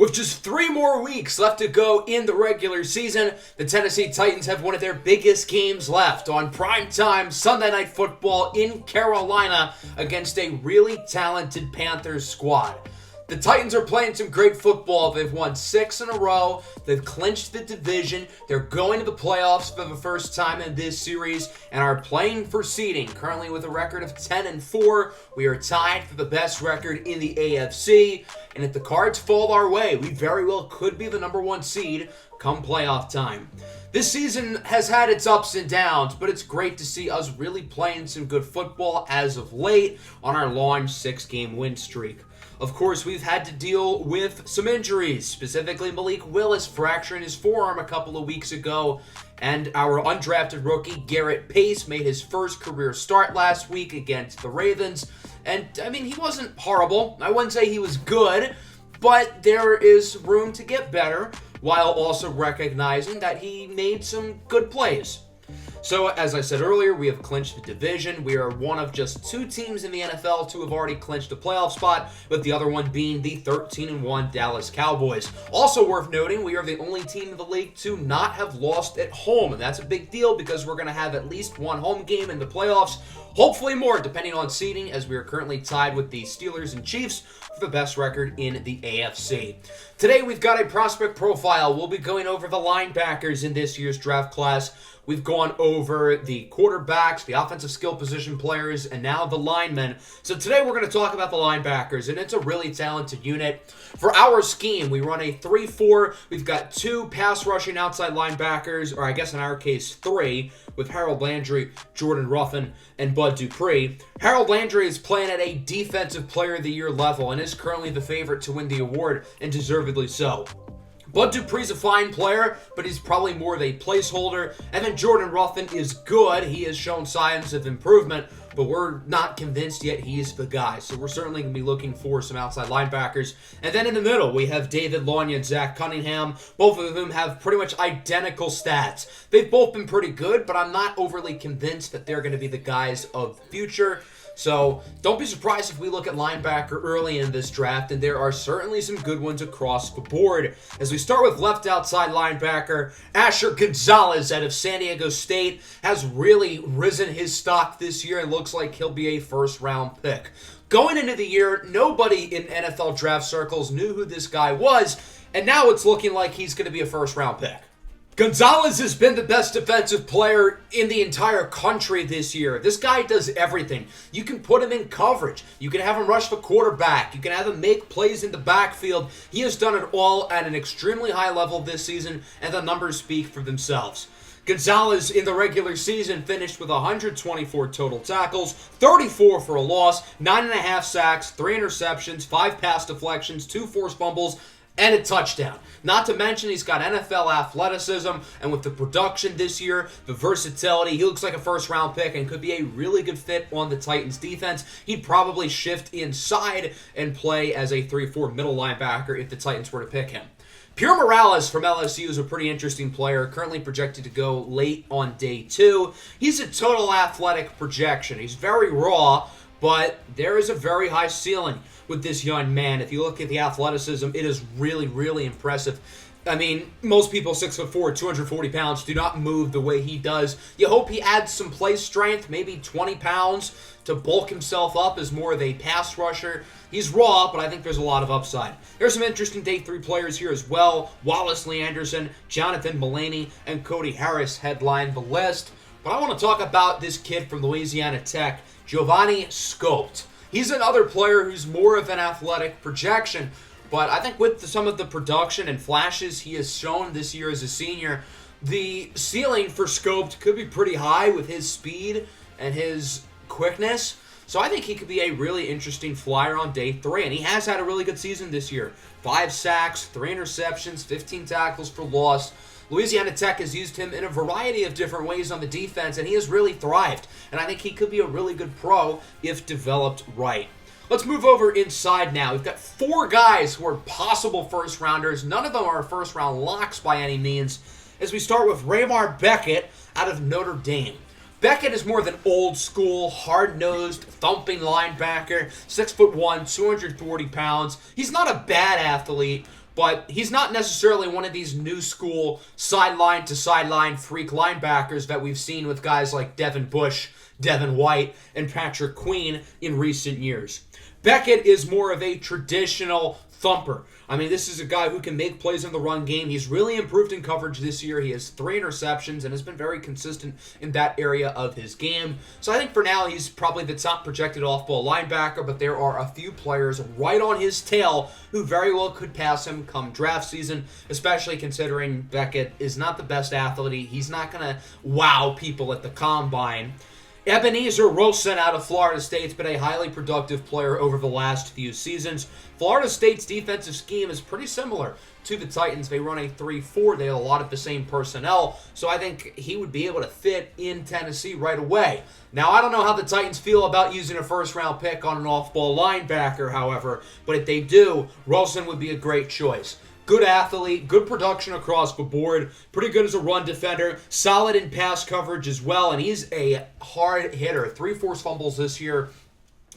With just 3 more weeks left to go in the regular season, the Tennessee Titans have one of their biggest games left on primetime Sunday Night Football in Carolina against a really talented Panthers squad. The Titans are playing some great football. They've won 6 in a row. They've clinched the division. They're going to the playoffs for the first time in this series and are playing for seeding. Currently with a record of 10-4, we are tied for the best record in the AFC. And if the cards fall our way, we very well could be the number 1 seed come playoff time. This season has had its ups and downs, but it's great to see us really playing some good football as of late on our long 6-game win streak. Of course, we've had to deal with some injuries, specifically Malik Willis fracturing his forearm a couple of weeks ago, and our undrafted rookie Garrett Pace made his first career start last week against the Ravens. And, he wasn't horrible. I wouldn't say he was good, but there is room to get better, while also recognizing that he made some good plays. So, as I said earlier, we have clinched the division. We are one of just 2 teams in the NFL to have already clinched a playoff spot, with the other one being the 13-1 Dallas Cowboys. Also worth noting, we are the only team in the league to not have lost at home, and that's a big deal because we're going to have at least 1 home game in the playoffs, hopefully more depending on seeding, as we are currently tied with the Steelers and Chiefs for the best record in the AFC. Today we've got a prospect profile. We'll be going over the linebackers in this year's draft class. We've gone over the quarterbacks, the offensive skill position players, and now the linemen. So today we're going to talk about the linebackers, and it's a really talented unit. For our scheme, we run a 3-4. We've got 2 pass rushing outside linebackers, or I guess in our case 3, with Harold Landry, Jordan Ruffin, and Bud Dupree. Harold Landry is playing at a Defensive Player of the Year level and is currently the favorite to win the award, and deservedly so. Bud Dupree's a fine player, but he's probably more of a placeholder. And then Jordan Ruffin is good. He has shown signs of improvement, but we're not convinced yet he's the guy. So we're certainly going to be looking for some outside linebackers. And then in the middle, we have David Long and Zach Cunningham. Both of them have pretty much identical stats. They've both been pretty good, but I'm not overly convinced that they're going to be the guys of the future. So don't be surprised if we look at linebacker early in this draft, and there are certainly some good ones across the board. As we start with left outside linebacker, Asher Gonzalez out of San Diego State has really risen his stock this year and looks like he'll be a first-round pick. Going into the year, nobody in NFL draft circles knew who this guy was, and now it's looking like he's going to be a first-round pick. Gonzalez has been the best defensive player in the entire country this year. This guy does everything. You can put him in coverage. You can have him rush the quarterback. You can have him make plays in the backfield. He has done it all at an extremely high level this season, and the numbers speak for themselves. Gonzalez in the regular season finished with 124 total tackles, 34 for a loss, 9.5 sacks, 3 interceptions, 5 pass deflections, 2 forced fumbles, and a touchdown. Not to mention he's got NFL athleticism, and with the production this year, the versatility, he looks like a first-round pick and could be a really good fit on the Titans' defense. He'd probably shift inside and play as a 3-4 middle linebacker if the Titans were to pick him. Pierre Morales from LSU is a pretty interesting player, currently projected to go late on day 2. He's a total athletic projection. He's very raw, but there is a very high ceiling with this young man. If you look at the athleticism, it is really, really impressive. Most people 6'4", 240 pounds do not move the way he does. You hope he adds some play strength, maybe 20 pounds to bulk himself up as more of a pass rusher. He's raw, but I think there's a lot of upside. There's some interesting day 3 players here as well. Wallace Lee Anderson, Jonathan Mulaney, and Cody Harris headline the list. But I want to talk about this kid from Louisiana Tech, Giovanni Scoped. He's another player who's more of an athletic projection, but I think with some of the production and flashes he has shown this year as a senior, the ceiling for Scoped could be pretty high with his speed and his quickness. So I think he could be a really interesting flyer on day 3, and he has had a really good season this year. 5 sacks, 3 interceptions, 15 tackles for loss. Louisiana Tech has used him in a variety of different ways on the defense, and he has really thrived. And I think he could be a really good pro if developed right. Let's move over inside now. We've got 4 guys who are possible first-rounders. None of them are first-round locks by any means. As we start with Raymar Beckett out of Notre Dame. Beckett is more of an old-school, hard-nosed, thumping linebacker, 6'1", 240 pounds. He's not a bad athlete, but he's not necessarily one of these new school sideline to sideline freak linebackers that we've seen with guys like Devin Bush, Devin White, and Patrick Queen in recent years. Beckett is more of a traditional thumper. I mean, this is a guy who can make plays in the run game. He's really improved in coverage this year. He has 3 interceptions and has been very consistent in that area of his game. So I think for now, he's probably the top projected off-ball linebacker, but there are a few players right on his tail who very well could pass him come draft season, especially considering Beckett is not the best athlete. He's not going to wow people at the combine. Ebenezer Wilson out of Florida State's been a highly productive player over the last few seasons. Florida State's defensive scheme is pretty similar to the Titans. They run a 3-4. They have a lot of the same personnel, so I think he would be able to fit in Tennessee right away. Now, I don't know how the Titans feel about using a first-round pick on an off-ball linebacker, however, but if they do, Wilson would be a great choice. Good athlete, good production across the board, pretty good as a run defender, solid in pass coverage as well, and he's a hard hitter. 3 forced fumbles this year.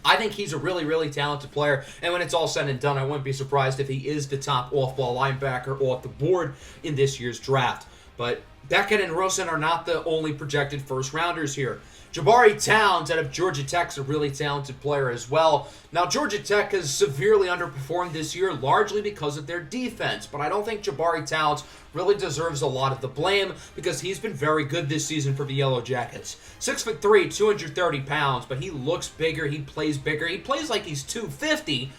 I think he's a really, really talented player, and when it's all said and done, I wouldn't be surprised if he is the top off-ball linebacker off the board in this year's draft. But Beckett and Wilson are not the only projected first-rounders here. Jabari Towns out of Georgia Tech is a really talented player as well. Now, Georgia Tech has severely underperformed this year, largely because of their defense, but I don't think Jabari Towns really deserves a lot of the blame because he's been very good this season for the Yellow Jackets. 6'3", 230 pounds, but he looks bigger, he plays bigger, he plays like he's 250,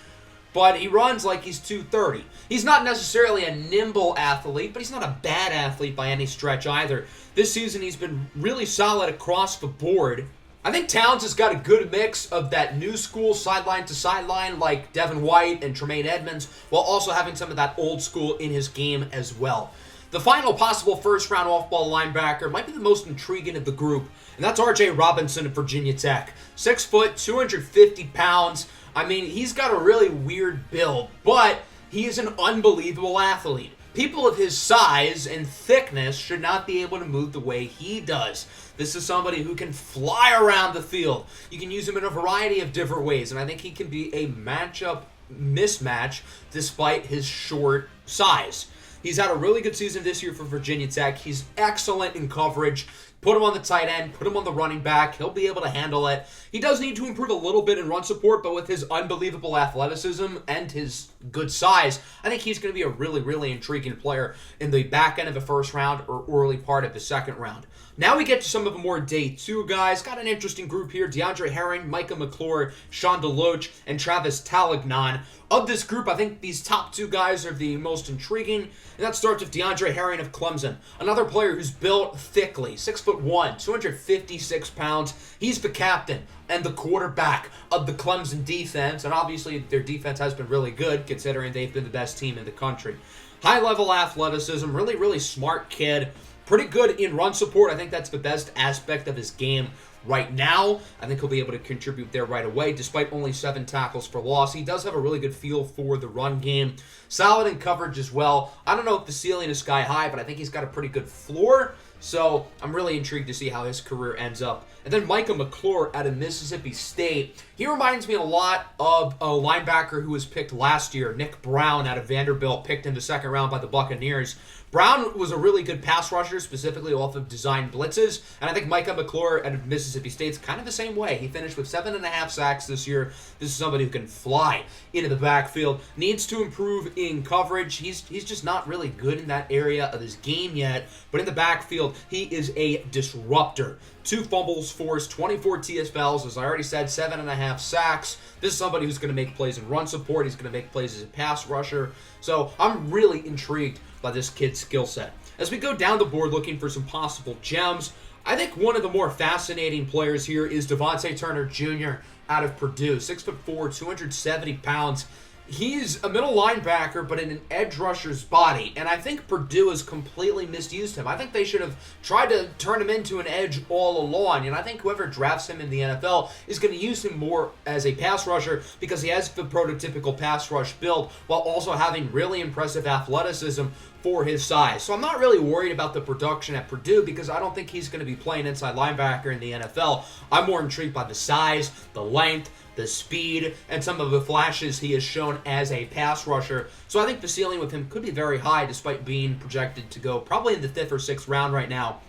but he runs like he's 230. He's not necessarily a nimble athlete, but he's not a bad athlete by any stretch either. This season, he's been really solid across the board. I think Towns has got a good mix of that new school sideline to sideline like Devin White and Tremaine Edmonds, while also having some of that old school in his game as well. The final possible first-round off-ball linebacker might be the most intriguing of the group, and that's R.J. Robinson of Virginia Tech. 6 foot, 250 pounds. I mean, he's got a really weird build, but he is an unbelievable athlete. People of his size and thickness should not be able to move the way he does. This is somebody who can fly around the field. You can use him in a variety of different ways, and I think he can be a matchup mismatch despite his short size. He's had a really good season this year for Virginia Tech. He's excellent in coverage. Put him on the tight end, put him on the running back. He'll be able to handle it. He does need to improve a little bit in run support, but with his unbelievable athleticism and his good size, I think he's going to be a really, really intriguing player in the back end of the first round or early part of the second round. Now we get to some of the more day 2 guys. Got an interesting group here. DeAndre Herring, Micah McClure, Sean DeLoach, and Travis Talignan. Of this group, I think these top 2 guys are the most intriguing, and that starts with DeAndre Herring of Clemson. Another player who's built thickly, 6'1", 256 pounds. He's the captain and the quarterback of the Clemson defense, and obviously their defense has been really good considering they've been the best team in the country. High-level athleticism, really, really smart kid. Pretty good in run support. I think that's the best aspect of his game right now. I think he'll be able to contribute there right away, despite only 7 tackles for loss. He does have a really good feel for the run game. Solid in coverage as well. I don't know if the ceiling is sky high, but I think he's got a pretty good floor. So I'm really intrigued to see how his career ends up. And then Micah McClure out of Mississippi State. He reminds me a lot of a linebacker who was picked last year, Nick Brown out of Vanderbilt, picked in the second round by the Buccaneers. Brown was a really good pass rusher, specifically off of design blitzes, and I think Micah McClure out of Mississippi State's kind of the same way. He finished with 7.5 sacks this year. This is somebody who can fly into the backfield. Needs to improve in coverage. He's just not really good in that area of his game yet, but in the backfield, he is a disruptor. 2 fumbles forced, 24 TFLs, as I already said, 7.5 sacks. This is somebody who's going to make plays in run support. He's going to make plays as a pass rusher. So I'm really intrigued by this kid's skill set. As we go down the board looking for some possible gems, I think one of the more fascinating players here is Devontae Turner Jr. out of Purdue. 6'4", 270 pounds. He's a middle linebacker, but in an edge rusher's body, and I think Purdue has completely misused him. I think they should have tried to turn him into an edge all along, and I think whoever drafts him in the NFL is going to use him more as a pass rusher because he has the prototypical pass rush build while also having really impressive athleticism for his size. So I'm not really worried about the production at Purdue because I don't think he's going to be playing inside linebacker in the NFL. I'm more intrigued by the size, the length, the speed, and some of the flashes he has shown as a pass rusher. So I think the ceiling with him could be very high despite being projected to go probably in the 5th or 6th round right now.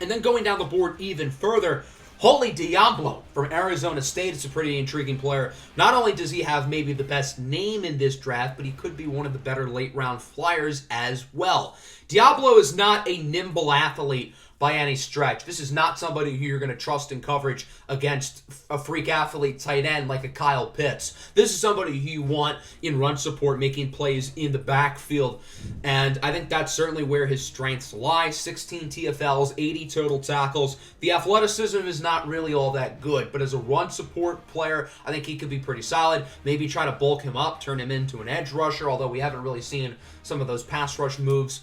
And then going down the board even further, Holy Diablo from Arizona State is a pretty intriguing player. Not only does he have maybe the best name in this draft, but he could be one of the better late-round flyers as well. Diablo is not a nimble athlete by any stretch. This is not somebody who you're going to trust in coverage against a freak athlete tight end like a Kyle Pitts. This is somebody who you want in run support, making plays in the backfield, and I think that's certainly where his strengths lie. 16 TFLs, 80 total tackles. The athleticism is not really all that good, but as a run support player, I think he could be pretty solid. Maybe try to bulk him up, turn him into an edge rusher, although we haven't really seen some of those pass rush moves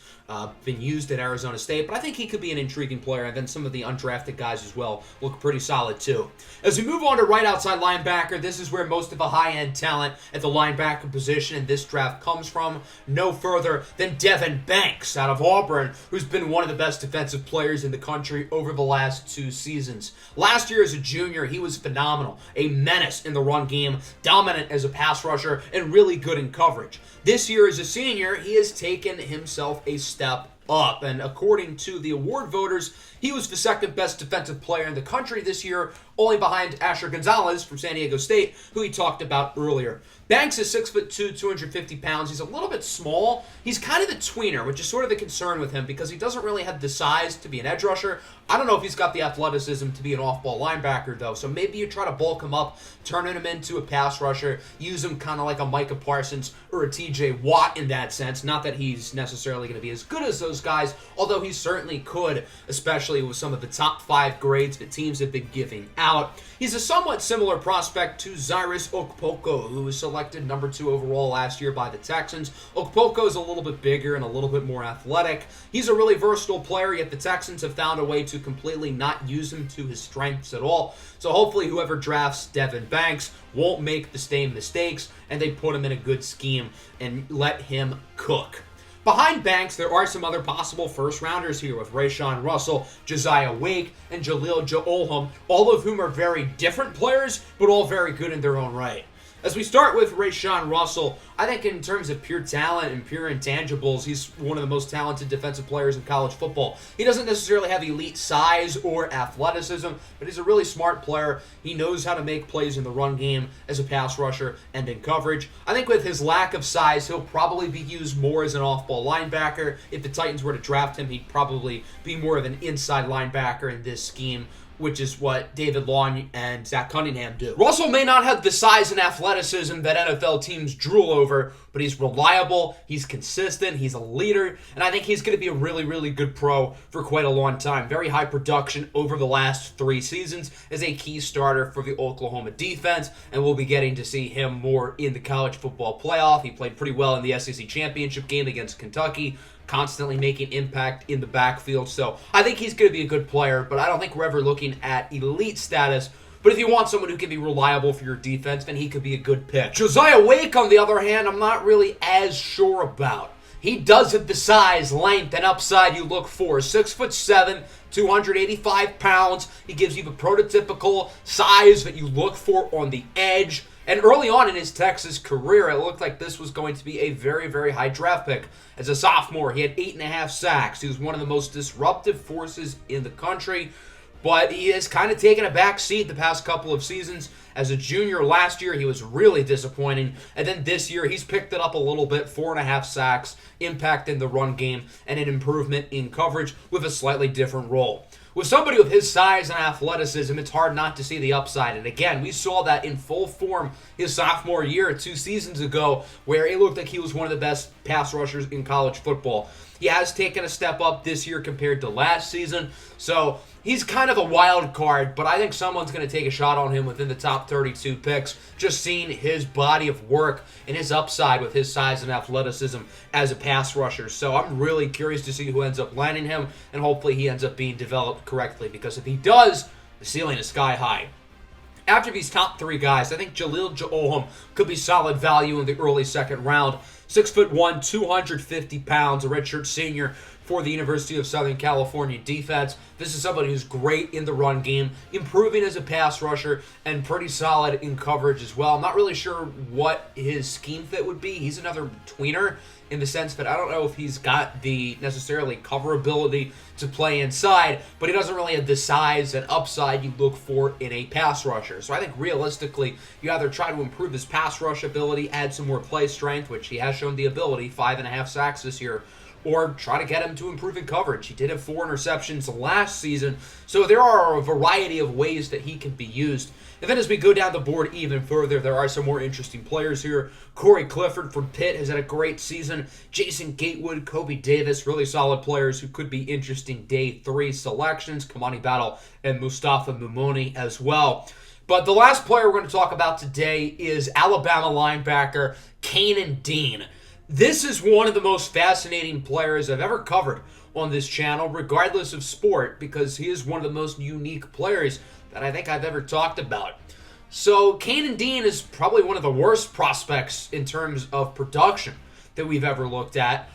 been used at Arizona State, but I think he could be an intriguing player, and then some of the undrafted guys as well look pretty solid too. As we move on to right outside linebacker, this is where most of the high-end talent at the linebacker position in this draft comes from. No further than Devin Banks out of Auburn, who's been one of the best defensive players in the country over the last 2 seasons. Last year as a junior, he was phenomenal, a menace in the run game, dominant as a pass rusher, and really good in coverage. This year as a senior, he has taken himself a step up, and according to the award voters, he was the 2nd best defensive player in the country this year, only behind Asher Gonzalez from San Diego State, who we talked about earlier. Banks is 6'2", 250 pounds. He's a little bit small. He's kind of the tweener, which is sort of the concern with him because he doesn't really have the size to be an edge rusher. I don't know if he's got the athleticism to be an off-ball linebacker, though, so maybe you try to bulk him up, turning him into a pass rusher, use him kind of like a Micah Parsons or a TJ Watt in that sense. Not that he's necessarily going to be as good as those guys, although he certainly could, especially with some of the top 5 grades that teams have been giving out. He's a somewhat similar prospect to Cyrus Okpoko, who was selected number 2 overall last year by the Texans. Okpoko is a little bit bigger and a little bit more athletic. He's a really versatile player, yet the Texans have found a way to completely not use him to his strengths at all. So hopefully whoever drafts Devin Banks won't make the same mistakes, and they put him in a good scheme and let him cook. Behind Banks, there are some other possible first-rounders here with Rashawn Russell, Josiah Wake, and Jaleel Joolham, all of whom are very different players, but all very good in their own right. As we start with Rashawn Russell, I think in terms of pure talent and pure intangibles, he's one of the most talented defensive players in college football. He doesn't necessarily have elite size or athleticism, but he's a really smart player. He knows how to make plays in the run game as a pass rusher and in coverage. I think with his lack of size, he'll probably be used more as an off-ball linebacker. If the Titans were to draft him, he'd probably be more of an inside linebacker in this scheme, which is what David Long and Zach Cunningham do. Russell may not have the size and athleticism that NFL teams drool over, but he's reliable, he's consistent, he's a leader, and I think he's going to be a really, really good pro for quite a long time. Very high production over the last 3 seasons as a key starter for the Oklahoma defense, and we'll be getting to see him more in the college football playoff. He played pretty well in the SEC championship game against Kentucky, constantly making impact in the backfield. So I think he's going to be a good player, but I don't think we're ever looking at elite status. But if you want someone who can be reliable for your defense, then he could be a good pick. Josiah Wake, on the other hand, I'm not really as sure about. He does have the size, length, and upside you look for. 6'7", 285 pounds. He gives you the prototypical size that you look for on the edge. And early on in his Texas career, it looked like this was going to be a very, very high draft pick. As a sophomore, he had 8.5 sacks. He was one of the most disruptive forces in the country. But he has kind of taken a back seat the past couple of seasons. As a junior last year, he was really disappointing. And then this year, he's picked it up a little bit. 4.5 sacks, impact in the run game, and an improvement in coverage with a slightly different role. With somebody with his size and athleticism, it's hard not to see the upside. And again, we saw that in full form his sophomore year 2 seasons ago, where it looked like he was one of the best pass rushers in college football. He has taken a step up this year compared to last season, so he's kind of a wild card, but I think someone's going to take a shot on him within the top 32 picks, just seeing his body of work and his upside with his size and athleticism as a pass rusher. So I'm really curious to see who ends up landing him, and hopefully he ends up being developed correctly, because if he does, the ceiling is sky high. After these top 3 guys, I think Jaleel Joolham could be solid value in the early 2nd round. 6'1", 250 pounds, a redshirt senior for the University of Southern California defense. This is somebody who's great in the run game, improving as a pass rusher, and pretty solid in coverage as well. I'm not really sure what his scheme fit would be. He's another tweener in the sense that I don't know if he's got the necessarily coverability to play inside, but he doesn't really have the size and upside you look for in a pass rusher. So I think realistically, you either try to improve his pass rush ability, add some more play strength, which he has shown the ability, 5.5 sacks this year, or try to get him to improve in coverage. He did have 4 interceptions last season, so there are a variety of ways that he can be used. And then as we go down the board even further, there are some more interesting players here. Corey Clifford from Pitt has had a great season. Jason Gatewood, Kobe Davis, really solid players who could be interesting day 3 selections. Kamani Battle and Mustafa Mumoni as well. But the last player we're going to talk about today is Alabama linebacker Kanan Dean. This is one of the most fascinating players I've ever covered on this channel, regardless of sport, because he is one of the most unique players that I think I've ever talked about. So Kanan Dean is probably one of the worst prospects in terms of production that we've ever looked at,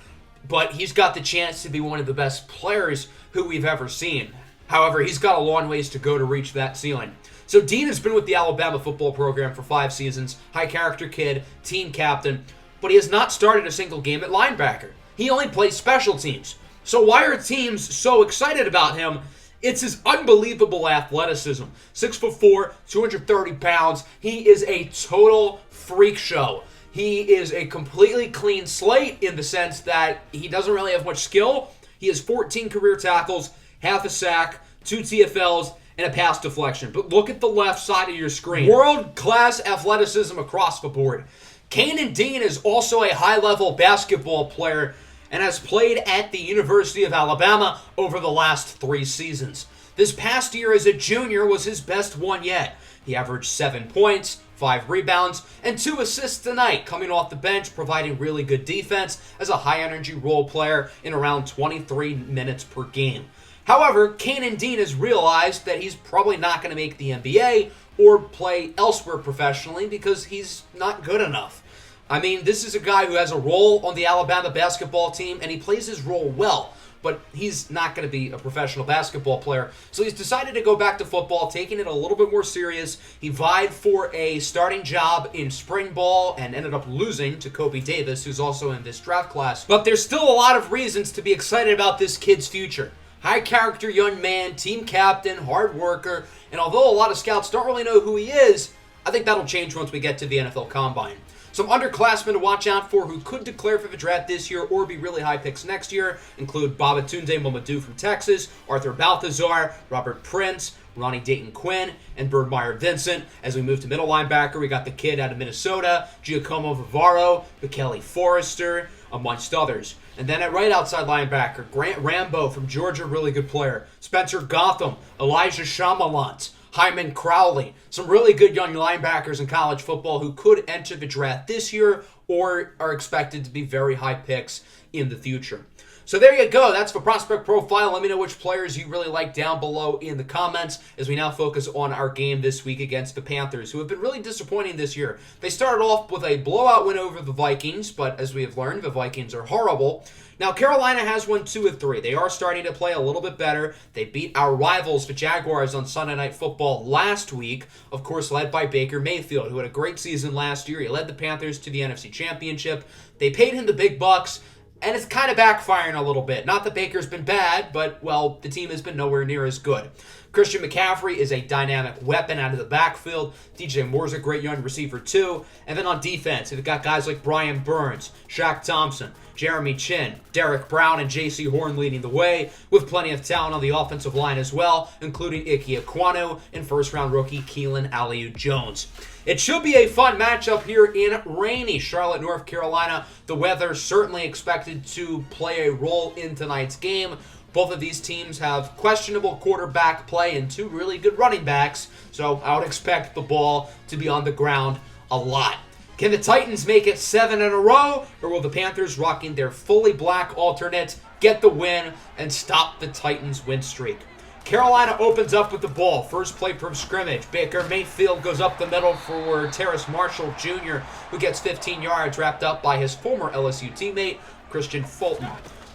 but he's got the chance to be one of the best players who we've ever seen. However, he's got a long ways to go to reach that ceiling. So Dean has been with the Alabama football program for 5 seasons, high character kid, team captain, but he has not started a single game at linebacker. He only plays special teams. So why are teams so excited about him? It's his unbelievable athleticism. 6'4", 230 pounds. He is a total freak show. He is a completely clean slate in the sense that he doesn't really have much skill. He has 14 career tackles, half a sack, 2 TFLs, and a pass deflection. But look at the left side of your screen. World-class athleticism across the board. Kanan Dean is also a high-level basketball player and has played at the University of Alabama over the last 3 seasons. This past year as a junior was his best one yet. He averaged 7 points, 5 rebounds, and 2 assists tonight, coming off the bench, providing really good defense as a high-energy role player in around 23 minutes per game. However, Kanan Dean has realized that he's probably not going to make the NBA or play elsewhere professionally because he's not good enough. I mean, this is a guy who has a role on the Alabama basketball team, and he plays his role well, but he's not going to be a professional basketball player. So he's decided to go back to football, taking it a little bit more serious. He vied for a starting job in spring ball and ended up losing to Kobe Davis, who's also in this draft class. But there's still a lot of reasons to be excited about this kid's future. High character young man, team captain, hard worker, and although a lot of scouts don't really know who he is, I think that'll change once we get to the NFL Combine. Some underclassmen to watch out for who could declare for the draft this year or be really high picks next year include Babatunde Momadou from Texas, Arthur Balthazar, Robert Prince, Ronnie Dayton Quinn, and Birdmeyer Vincent. As we move to middle linebacker, we got the kid out of Minnesota, Giacomo Vivaro, Kelly Forrester, amongst others. And then at right outside linebacker, Grant Rambo from Georgia, really good player. Spencer Gotham, Elijah Shamalant, Hyman Crowley, some really good young linebackers in college football who could enter the draft this year or are expected to be very high picks in the future. So there you go. That's the prospect profile. Let me know which players you really like down below in the comments as we now focus on our game this week against the Panthers, who have been really disappointing this year. They started off with a blowout win over the Vikings, but as we have learned, the Vikings are horrible. Now, Carolina has won 2 of 3. They are starting to play a little bit better. They beat our rivals, the Jaguars, on Sunday Night Football last week, of course led by Baker Mayfield, who had a great season last year. He led the Panthers to the NFC Championship. They paid him the big bucks, and it's kind of backfiring a little bit. Not that Baker's been bad, but, well, the team has been nowhere near as good. Christian McCaffrey is a dynamic weapon out of the backfield. DJ Moore's a great young receiver, too. And then on defense, they've got guys like Brian Burns, Shaq Thompson, Jeremy Chin, Derek Brown, and J.C. Horn leading the way, with plenty of talent on the offensive line as well, including Ike Ekwonu and first-round rookie Keelan Aliu-Jones. It should be a fun matchup here in rainy Charlotte, North Carolina. The weather certainly expected to play a role in tonight's game. Both of these teams have questionable quarterback play and 2 really good running backs, so I would expect the ball to be on the ground a lot. Can the Titans make it 7 in a row, or will the Panthers, rocking their fully black alternate, get the win and stop the Titans' win streak? Carolina opens up with the ball. First play from scrimmage. Baker Mayfield goes up the middle for Terrace Marshall Jr., who gets 15 yards, wrapped up by his former LSU teammate, Christian Fulton.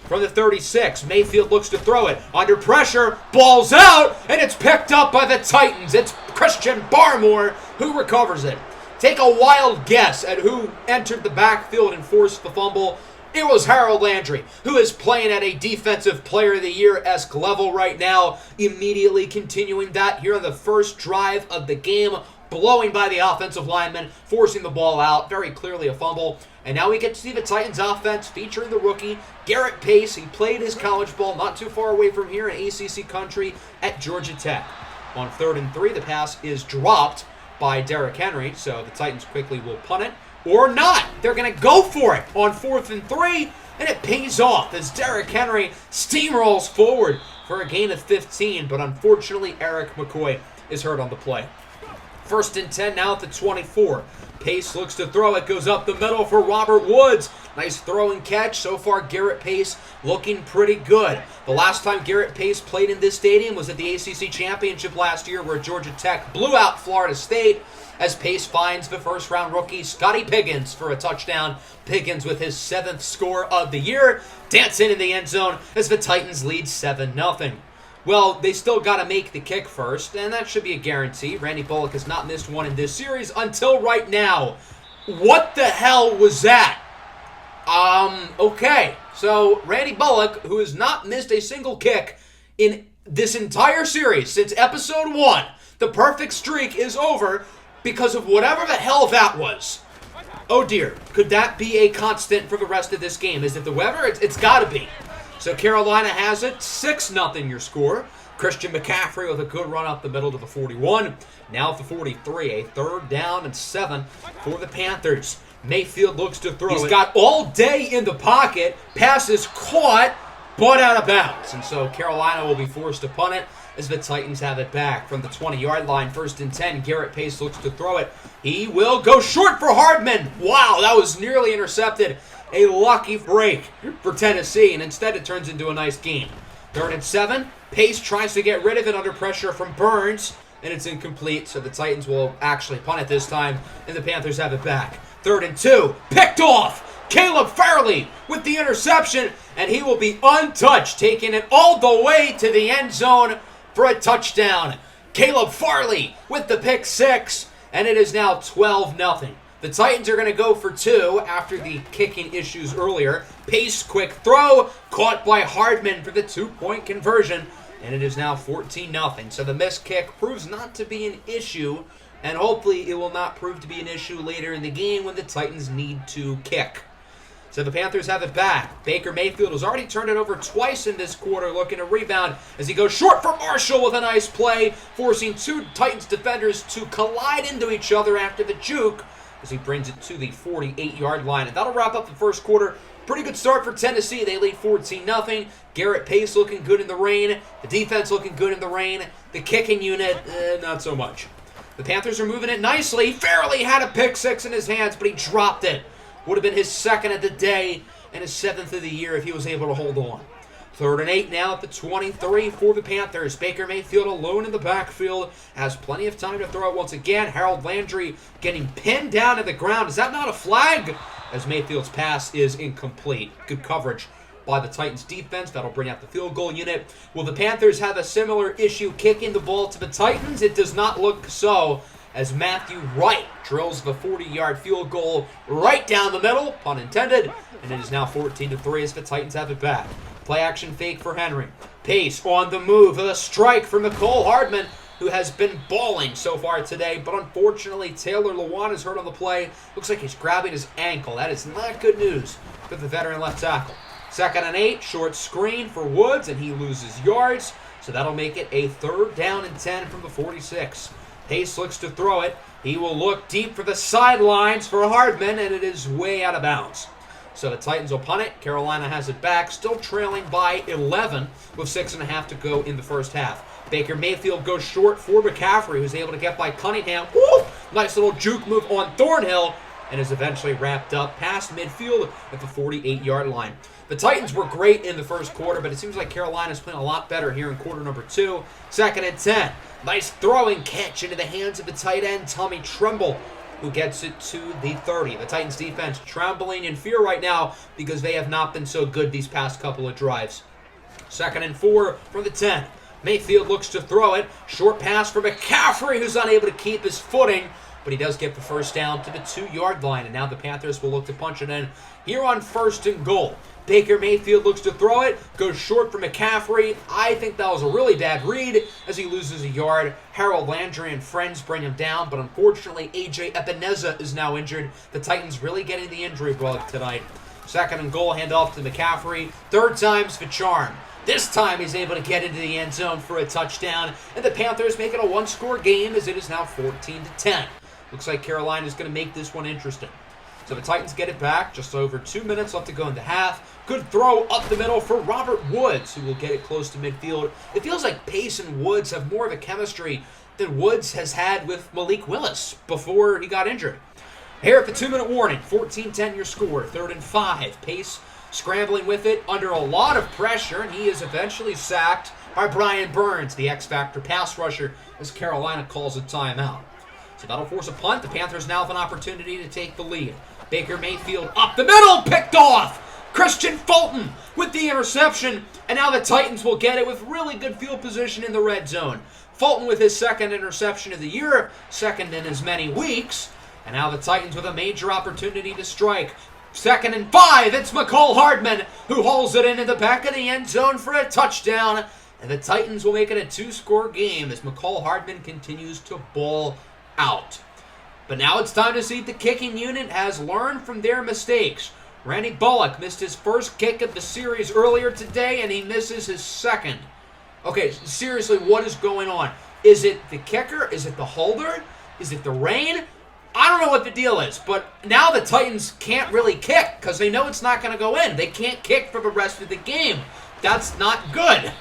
From the 36, Mayfield looks to throw it. Under pressure, ball's out, and it's picked up by the Titans. It's Christian Barmore who recovers it. Take a wild guess at who entered the backfield and forced the fumble. It was Harold Landry, who is playing at a Defensive Player of the Year-esque level right now, immediately continuing that here on the first drive of the game, blowing by the offensive lineman, forcing the ball out, very clearly a fumble. And now we get to see the Titans offense featuring the rookie, Garrett Pace. He played his college ball not too far away from here in ACC country at Georgia Tech. On 3rd and 3, the pass is dropped by Derrick Henry, so the Titans quickly will punt it. Or not. They're going to go for it on 4th and 3, and it pays off as Derrick Henry steamrolls forward for a gain of 15, but unfortunately Eric McCoy is hurt on the play. 1st and 10 now at the 24. Pace looks to throw it, goes up the middle for Robert Woods. Nice throw and catch. So far, Garrett Pace looking pretty good. The last time Garrett Pace played in this stadium was at the ACC Championship last year, where Georgia Tech blew out Florida State, as Pace finds the first-round rookie Scotty Piggins for a touchdown. Piggins with his 7th score of the year, dancing in the end zone as the Titans lead 7-0. Well, they still got to make the kick first, and that should be a guarantee. Randy Bullock has not missed one in this series until right now. What the hell was that? Okay. So, Randy Bullock, who has not missed a single kick in this entire series since episode 1, the perfect streak is over because of whatever the hell that was. Oh dear, could that be a constant for the rest of this game? Is it the weather? It's got to be. So Carolina has it, 6-0 your score. Christian McCaffrey with a good run up the middle to the 41. Now at the 43, a 3rd down and 7 for the Panthers. Mayfield looks to throw. He's got all day in the pocket. Pass is caught, but out of bounds. And so Carolina will be forced to punt it as the Titans have it back from the 20-yard line. 1st and 10, Garrett Pace looks to throw it. He will go short for Hardman. Wow, that was nearly intercepted. A lucky break for Tennessee, and instead it turns into a nice game. 3rd and 7, Pace tries to get rid of it under pressure from Burns, and it's incomplete, so the Titans will actually punt it this time, and the Panthers have it back. 3rd and 2, picked off! Caleb Farley with the interception, and he will be untouched, taking it all the way to the end zone for a touchdown. Caleb Farley with the pick 6, and it is now 12-0. The Titans are going to go for 2 after the kicking issues earlier. Pace, quick throw, caught by Hardman for the 2-point conversion, and it is now 14-0. So the missed kick proves not to be an issue, and hopefully it will not prove to be an issue later in the game when the Titans need to kick. So the Panthers have it back. Baker Mayfield has already turned it over twice in this quarter, looking to rebound as he goes short for Marshall with a nice play, forcing 2 Titans defenders to collide into each other after the juke, as he brings it to the 48-yard line. And that'll wrap up the first quarter. Pretty good start for Tennessee. They lead 14-0. Garrett Pace looking good in the rain. The defense looking good in the rain. The kicking unit, not so much. The Panthers are moving it nicely. Farley had a pick 6 in his hands, but he dropped it. Would have been his 2nd of the day and his 7th of the year if he was able to hold on. 3rd and 8 now at the 23 for the Panthers. Baker Mayfield alone in the backfield. Has plenty of time to throw it once again. Harold Landry getting pinned down to the ground. Is that not a flag? As Mayfield's pass is incomplete. Good coverage by the Titans defense. That'll bring out the field goal unit. Will the Panthers have a similar issue kicking the ball to the Titans? It does not look so, as Matthew Wright drills the 40-yard field goal right down the middle, pun intended, and it is now 14-3 as the Titans have it back. Play action fake for Henry. Pace on the move with a strike from Nicole Hardman, who has been balling so far today, but unfortunately Taylor Lewan is hurt on the play. Looks like he's grabbing his ankle. That is not good news for the veteran left tackle. 2nd and 8, short screen for Woods, and he loses yards, so that'll make it a 3rd down and 10 from the 46. Pace looks to throw it. He will look deep for the sidelines for Hardman, and it is way out of bounds. So the Titans will punt it. Carolina has it back, still trailing by 11 with 6.5 to go in the first half. Baker Mayfield goes short for McCaffrey, who's able to get by Cunningham. Woo! Nice little juke move on Thornhill, and is eventually wrapped up past midfield at the 48-yard line. The Titans were great in the first quarter, but it seems like Carolina's playing a lot better here in quarter number 2. 2nd and 10. Nice throwing catch into the hands of the tight end, Tommy Tremble, who gets it to the 30. The Titans defense trembling in fear right now because they have not been so good these past couple of drives. 2nd and 4 from the 10. Mayfield looks to throw it. Short pass for McCaffrey, who's unable to keep his footing, but he does get the first down to the 2-yard line, and now the Panthers will look to punch it in here on 1st and goal. Baker Mayfield looks to throw it, goes short for McCaffrey. I think that was a really bad read as he loses a yard. Harold Landry and friends bring him down, but unfortunately A.J. Epineza is now injured. The Titans really getting the injury bug tonight. 2nd and goal, handoff to McCaffrey. 3rd time's the charm. This time he's able to get into the end zone for a touchdown, and the Panthers make it a one-score game as it is now 14-10. Looks like Carolina's going to make this one interesting. So the Titans get it back. Just over 2 minutes left to go in the half. Good throw up the middle for Robert Woods, who will get it close to midfield. It feels like Pace and Woods have more of a chemistry than Woods has had with Malik Willis before he got injured. Here at the 2-minute warning, 14-10 your score, 3rd and 5. Pace scrambling with it under a lot of pressure, and he is eventually sacked by Brian Burns, the X-Factor pass rusher, as Carolina calls a timeout. So that'll force a punt. The Panthers now have an opportunity to take the lead. Baker Mayfield up the middle, picked off. Christian Fulton with the interception, and now the Titans will get it with really good field position in the red zone. Fulton with his 2nd interception of the year, 2nd in as many weeks, and now the Titans with a major opportunity to strike. 2nd and 5, it's McCole Hardman who hauls it into the back of the end zone for a touchdown, and the Titans will make it a 2-score game as McCole Hardman continues to ball out. But now it's time to see if the kicking unit has learned from their mistakes. Randy Bullock missed his first kick of the series earlier today, and he misses his 2nd. Okay, seriously, what is going on? Is it the kicker? Is it the holder? Is it the rain? I don't know what the deal is, but now the Titans can't really kick because they know it's not going to go in. They can't kick for the rest of the game. That's not good.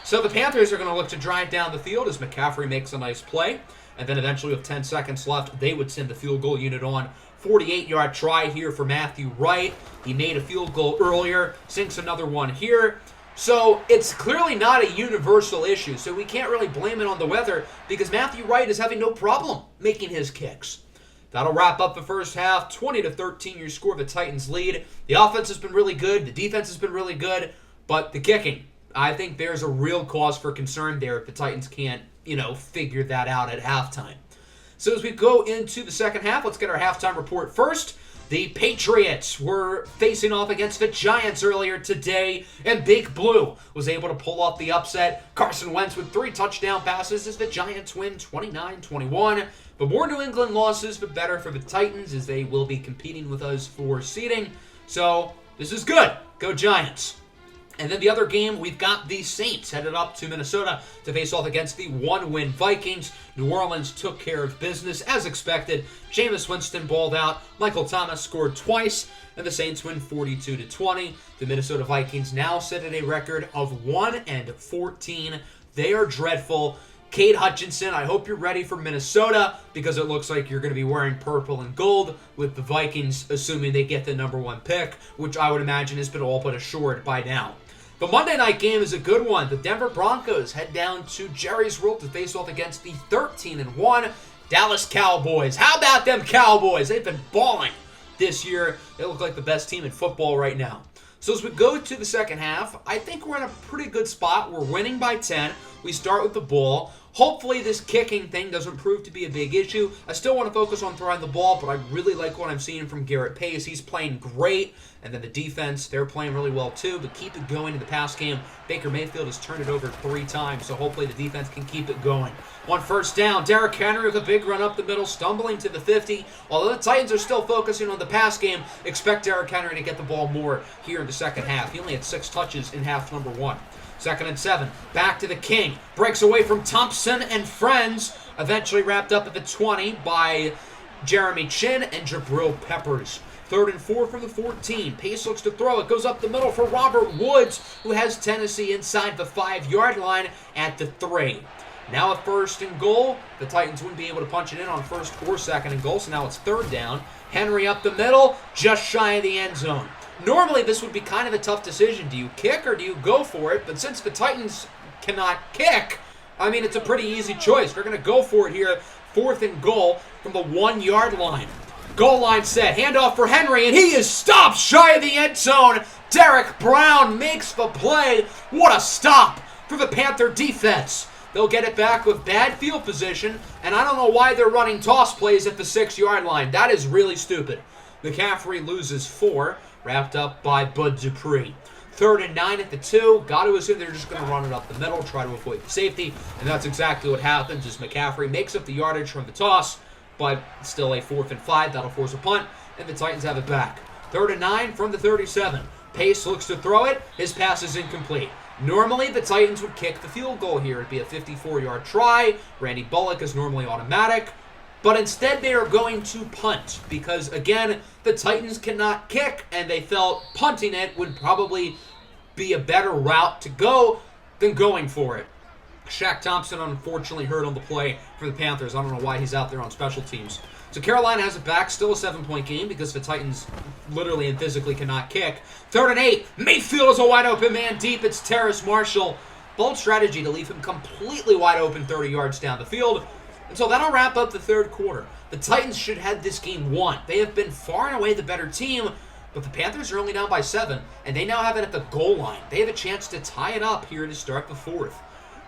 So the Panthers are going to look to drive down the field as McCaffrey makes a nice play. And then eventually with 10 seconds left, they would send the field goal unit on. 48-yard try here for Matthew Wright. He made a field goal earlier, sinks another one here. So it's clearly not a universal issue, so we can't really blame it on the weather because Matthew Wright is having no problem making his kicks. That'll wrap up the first half. 20-13 your score, the Titans lead. The offense has been really good. The defense has been really good. But the kicking, I think there's a real cause for concern there if the Titans can't, figure that out at halftime. So as we go into the second half, let's get our halftime report first. The Patriots were facing off against the Giants earlier today, and Big Blue was able to pull off the upset. Carson Wentz with 3 touchdown passes as the Giants win 29-21. But more New England losses, but better for the Titans as they will be competing with us for seeding. So this is good. Go Giants. And then the other game, we've got the Saints headed up to Minnesota to face off against the 1-win Vikings. New Orleans took care of business as expected. Jameis Winston balled out. Michael Thomas scored twice, and the Saints win 42-20. The Minnesota Vikings now sit at a record of 1-14. They are dreadful. Cade Hutchinson, I hope you're ready for Minnesota because it looks like you're going to be wearing purple and gold with the Vikings, assuming they get the number 1 pick, which I would imagine has been all but assured by now. The Monday night game is a good one. The Denver Broncos head down to Jerry's World to face off against the 13-1 Dallas Cowboys. How about them Cowboys? They've been balling this year. They look like the best team in football right now. So as we go to the second half, I think we're in a pretty good spot. We're winning by 10. We start with the ball. Hopefully this kicking thing doesn't prove to be a big issue. I still want to focus on throwing the ball, but I really like what I'm seeing from Garrett Pace. He's playing great. And then the defense, they're playing really well too, but keep it going in the pass game. Baker Mayfield has turned it over 3 times, so hopefully the defense can keep it going. On first down, Derrick Henry with a big run up the middle, stumbling to the 50. Although the Titans are still focusing on the pass game, expect Derrick Henry to get the ball more here in the second half. He only had 6 touches in half number 1. 2nd and 7, back to the King. Breaks away from Thompson and friends. Eventually wrapped up at the 20 by Jeremy Chin and Jabril Peppers. 3rd and 4 from the 14. Pace looks to throw. It goes up the middle for Robert Woods, who has Tennessee inside the 5-yard line at the 3. Now a 1st and goal. The Titans wouldn't be able to punch it in on 1st or 2nd and goal, so now it's 3rd down. Henry up the middle, just shy of the end zone. Normally, this would be kind of a tough decision. Do you kick or do you go for it? But since the Titans cannot kick, I mean, it's a pretty easy choice. They're going to go for it here. 4th and goal from the 1-yard line. Goal line set. Handoff for Henry, and he is stopped shy of the end zone. Derek Brown makes the play. What a stop for the Panther defense. They'll get it back with bad field position, and I don't know why they're running toss plays at the 6-yard line. That is really stupid. McCaffrey loses 4, wrapped up by Bud Dupree. 3rd and 9 at the 2. Got to assume they're just going to run it up the middle, try to avoid the safety, and that's exactly what happens as McCaffrey makes up the yardage from the toss, but still a 4th and 5. That'll force a punt, and the Titans have it back. 3rd and 9 from the 37. Pace looks to throw it. His pass is incomplete. Normally, the Titans would kick the field goal here. It'd be a 54-yard try. Randy Bullock is normally automatic. But instead, they are going to punt because, again, the Titans cannot kick, and they felt punting it would probably be a better route to go than going for it. Shaq Thompson unfortunately hurt on the play for the Panthers. I don't know why he's out there on special teams. So Carolina has it back, still a 7-point game because the Titans literally and physically cannot kick. 3rd and 8. Mayfield is a wide open man deep. It's Terrace Marshall. Bold strategy to leave him completely wide open 30 yards down the field. And so that'll wrap up the 3rd quarter. The Titans should have this game won. They have been far and away the better team, but the Panthers are only down by 7, and they now have it at the goal line. They have a chance to tie it up here to start the 4th.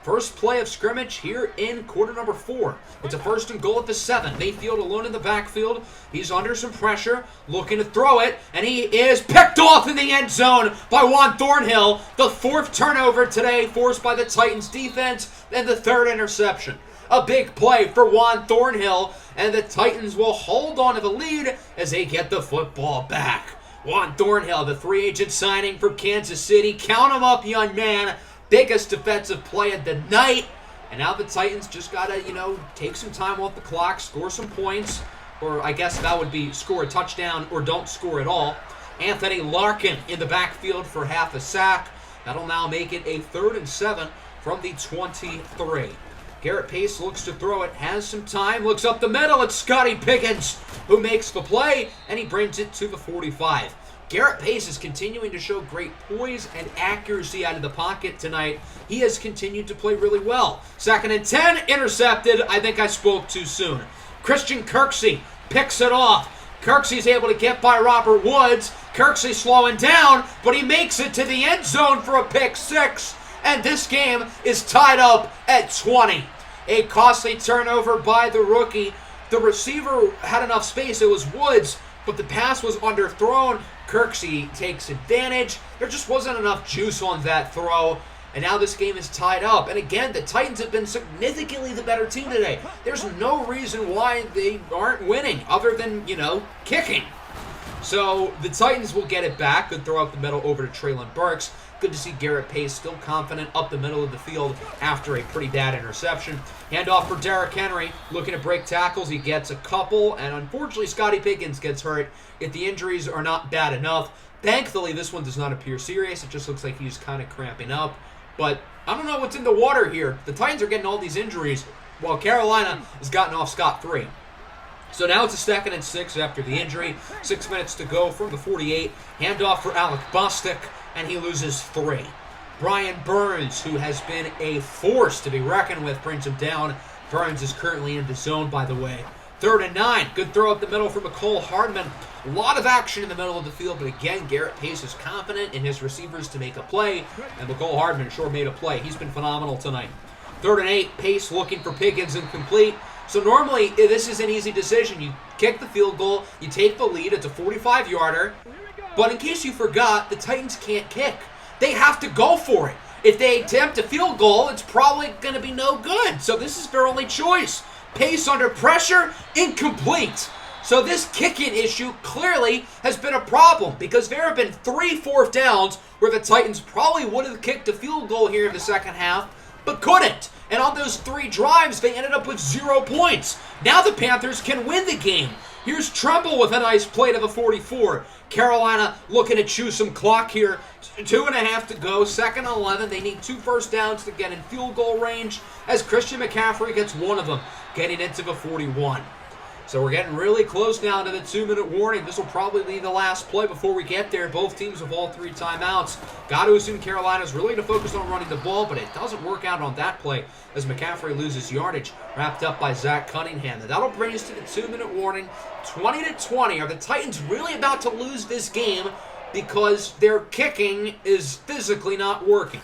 First play of scrimmage here in quarter number 4. It's a 1st and goal at the 7. Mayfield alone in the backfield. He's under some pressure, looking to throw it, and he is picked off in the end zone by Juan Thornhill. The 4th turnover today forced by the Titans defense, and the 3rd interception. A big play for Juan Thornhill, and the Titans will hold on to the lead as they get the football back. Juan Thornhill, the free agent signing from Kansas City. Count him up, young man. Biggest defensive play of the night. And now the Titans just got to, take some time off the clock, score some points. Or I guess that would be score a touchdown or don't score at all. Anthony Larkin in the backfield for half a sack. That'll now make it a 3rd and 7 from the 23. Garrett Pace looks to throw it, has some time, looks up the middle. It's Scotty Pickens who makes the play, and he brings it to the 45. Garrett Pace is continuing to show great poise and accuracy out of the pocket tonight. He has continued to play really well. 2nd and 10, intercepted. I think I spoke too soon. Christian Kirksey picks it off. Kirksey's able to get by Robert Woods. Kirksey slowing down, but he makes it to the end zone for a pick 6. And this game is tied up at 20. A costly turnover by the rookie. The receiver had enough space. It was Woods, but the pass was underthrown. Kirksey takes advantage. There just wasn't enough juice on that throw. And now this game is tied up. And again, the Titans have been significantly the better team today. There's no reason why they aren't winning other than, kicking. So the Titans will get it back. Good throw up the middle over to Treylon Burks. Good to see Garrett Pace still confident up the middle of the field after a pretty bad interception. Handoff for Derrick Henry. Looking to break tackles. He gets a couple. And unfortunately, Scotty Pickens gets hurt. If the injuries are not bad enough. Thankfully, this one does not appear serious. It just looks like he's kind of cramping up. But I don't know what's in the water here. The Titans are getting all these injuries while Carolina has gotten off scot-free. So now it's a 2nd and 6 after the injury. 6 minutes to go from the 48. Handoff for Alec Bostic, and he loses 3. Brian Burns, who has been a force to be reckoned with, brings him down. Burns is currently in the zone, by the way. 3rd and 9. Good throw up the middle for McCole Hardman. A lot of action in the middle of the field, but again, Garrett Pace is confident in his receivers to make a play, and McCole Hardman sure made a play. He's been phenomenal tonight. 3rd and 8. Pace looking for Pickens, incomplete. So normally, this is an easy decision. You kick the field goal, you take the lead, it's a 45-yarder. But in case you forgot, the Titans can't kick. They have to go for it. If they attempt a field goal, it's probably going to be no good. So this is their only choice. Pace under pressure, incomplete. So this kicking issue clearly has been a problem because there have been 3 4th downs where the Titans probably would have kicked a field goal here in the second half, but couldn't. And on those 3 drives, they ended up with 0 points. Now the Panthers can win the game. Here's Tremble with a nice play to the 44. Carolina looking to chew some clock here. 2.5 to go, 2nd and 11. They need 2 first downs to get in field goal range as Christian McCaffrey gets one of them, getting into the 41. So we're getting really close now to the 2-minute warning. This will probably be the last play before we get there. Both teams with all 3 timeouts. Got to assume Carolina's really going to focus on running the ball, but it doesn't work out on that play as McCaffrey loses yardage, wrapped up by Zach Cunningham. And that'll bring us to the 2-minute warning. 20-20. Are the Titans really about to lose this game because their kicking is physically not working?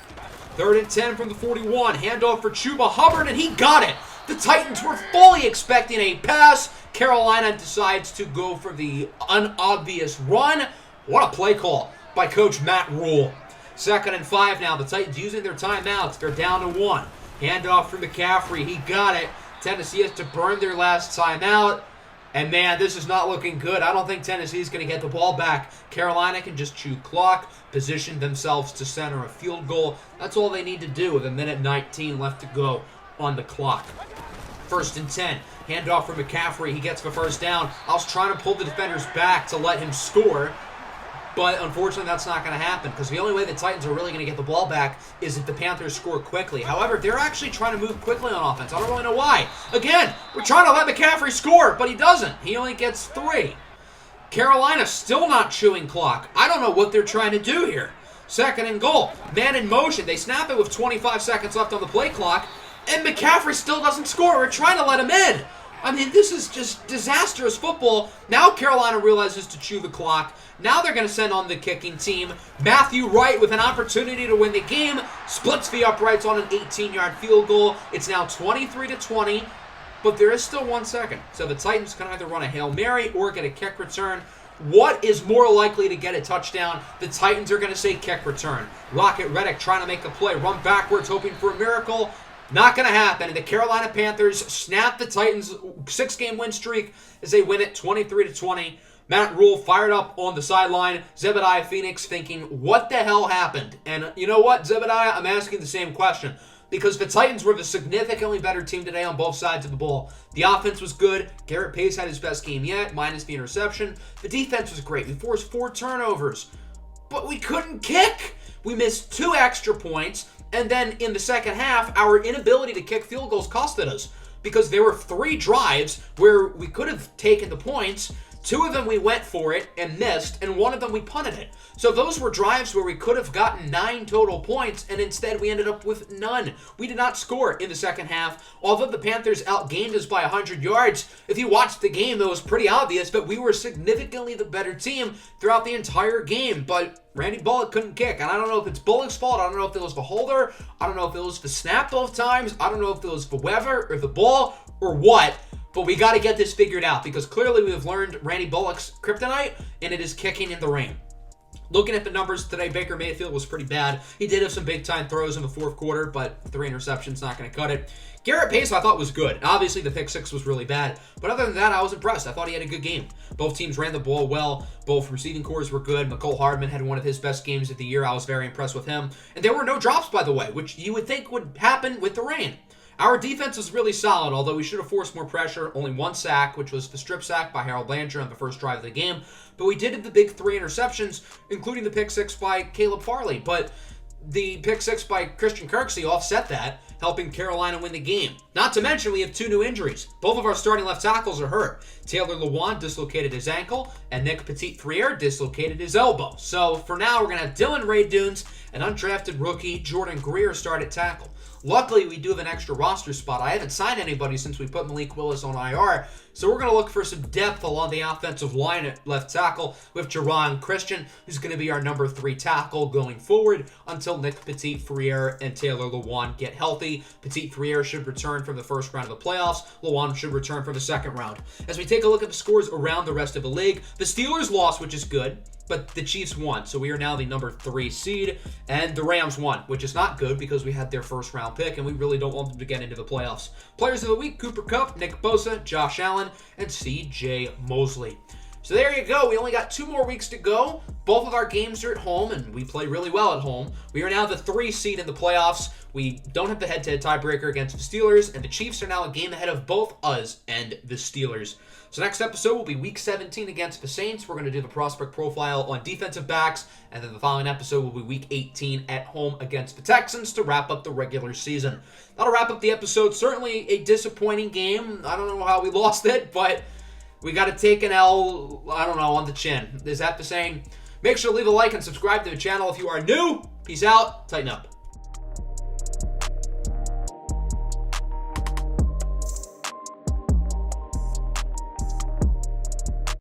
3rd and 10 from the 41. Handoff for Chuba Hubbard, and he got it. The Titans were fully expecting a pass. Carolina decides to go for the unobvious run. What a play call by Coach Matt Rule. 2nd and 5 now. The Titans using their timeouts. They're down to 1. Handoff for McCaffrey. He got it. Tennessee has to burn their last timeout. And man, this is not looking good. I don't think Tennessee's going to get the ball back. Carolina can just chew clock, position themselves to center a field goal. That's all they need to do with 1:19 left to go on the clock. 1st and 10. Handoff for McCaffrey. He gets the first down. I was trying to pull the defenders back to let him score, but unfortunately that's not going to happen because the only way the Titans are really going to get the ball back is if the Panthers score quickly. However, they're actually trying to move quickly on offense. I don't really know why. Again, we're trying to let McCaffrey score, but he doesn't. He only gets 3. Carolina still not chewing clock. I don't know what they're trying to do here. 2nd and goal. Man in motion. They snap it with 25 seconds left on the play clock, and McCaffrey still doesn't score. We're trying to let him in. I mean, this is just disastrous football. Now Carolina realizes to chew the clock. Now they're going to send on the kicking team. Matthew Wright with an opportunity to win the game. Splits the uprights on an 18-yard field goal. It's now 23-20, but there is still 1 second. So the Titans can either run a Hail Mary or get a kick return. What is more likely to get a touchdown? The Titans are going to say kick return. Rocket Reddick trying to make a play. Run backwards, hoping for a miracle. Not going to happen. And the Carolina Panthers snap the Titans' 6-game win streak as they win it 23-20. Matt Rule fired up on the sideline. Zebediah Phoenix thinking, what the hell happened? And you know what, Zebediah? I'm asking the same question. Because the Titans were the significantly better team today on both sides of the ball. The offense was good. Garrett Pace had his best game yet, minus the interception. The defense was great. We forced 4 turnovers. But we couldn't kick. We missed 2 extra points. And then in the second half, our inability to kick field goals costed us because there were 3 drives where we could have taken the points. 2 of them we went for it and missed, and 1 of them we punted it. So those were drives where we could have gotten 9 total points, and instead we ended up with none. We did not score in the second half. Although the Panthers outgained us by 100 yards, if you watched the game, it was pretty obvious that we were significantly the better team throughout the entire game. But Randy Bullock couldn't kick, and I don't know if it's Bullock's fault. I don't know if it was the holder. I don't know if it was the snap both times. I don't know if it was the weather or the ball or what. But we got to get this figured out because clearly we have learned Randy Bullock's kryptonite, and it is kicking in the rain. Looking at the numbers today, Baker Mayfield was pretty bad. He did have some big-time throws in the 4th quarter, but 3 interceptions not going to cut it. Garrett Pace I thought was good. Obviously, the pick 6 was really bad. But other than that, I was impressed. I thought he had a good game. Both teams ran the ball well. Both receiving cores were good. McCole Hardman had one of his best games of the year. I was very impressed with him. And there were no drops, by the way, which you would think would happen with the rain. Our defense was really solid, although we should have forced more pressure. Only 1 sack, which was the strip sack by Harold Landry on the first drive of the game. But we did have the big 3 interceptions, including the pick 6 by Caleb Farley. But the pick 6 by Christian Kirksey offset that, helping Carolina win the game. Not to mention, we have 2 new injuries. Both of our starting left tackles are hurt. Taylor Lewan dislocated his ankle, and Nick Petit-Frere dislocated his elbow. So for now, we're going to have Dylan Ray-Dunes, an undrafted rookie, Jordan Greer, start at tackle. Luckily, we do have an extra roster spot. I haven't signed anybody since we put Malik Willis on IR, so we're going to look for some depth along the offensive line at left tackle with Jerron Christian, who's going to be our number 3 tackle going forward until Nick Petit-Frere and Taylor Lewan get healthy. Petit-Frere should return from the first round of the playoffs. Lewan should return from the second round. As we take a look at the scores around the rest of the league, the Steelers lost, which is good, but the Chiefs won, so we are now the number 3 seed, and the Rams won, which is not good because we had their first round pick, and we really don't want them to get into the playoffs. Players of the week, Cooper Kupp, Nick Bosa, Josh Allen, and C.J. Mosley. So there you go. We only got 2 more weeks to go. Both of our games are at home, and we play really well at home. We are now the 3 seed in the playoffs. We don't have the head-to-head tiebreaker against the Steelers, and the Chiefs are now a game ahead of both us and the Steelers. So next episode will be Week 17 against the Saints. We're going to do the prospect profile on defensive backs, and then the following episode will be Week 18 at home against the Texans to wrap up the regular season. That'll wrap up the episode. Certainly a disappointing game. I don't know how we lost it, but We got to take an L, I don't know, on the chin. Is that the saying? Make sure to leave a like and subscribe to the channel if you are new. Peace out. Tighten up.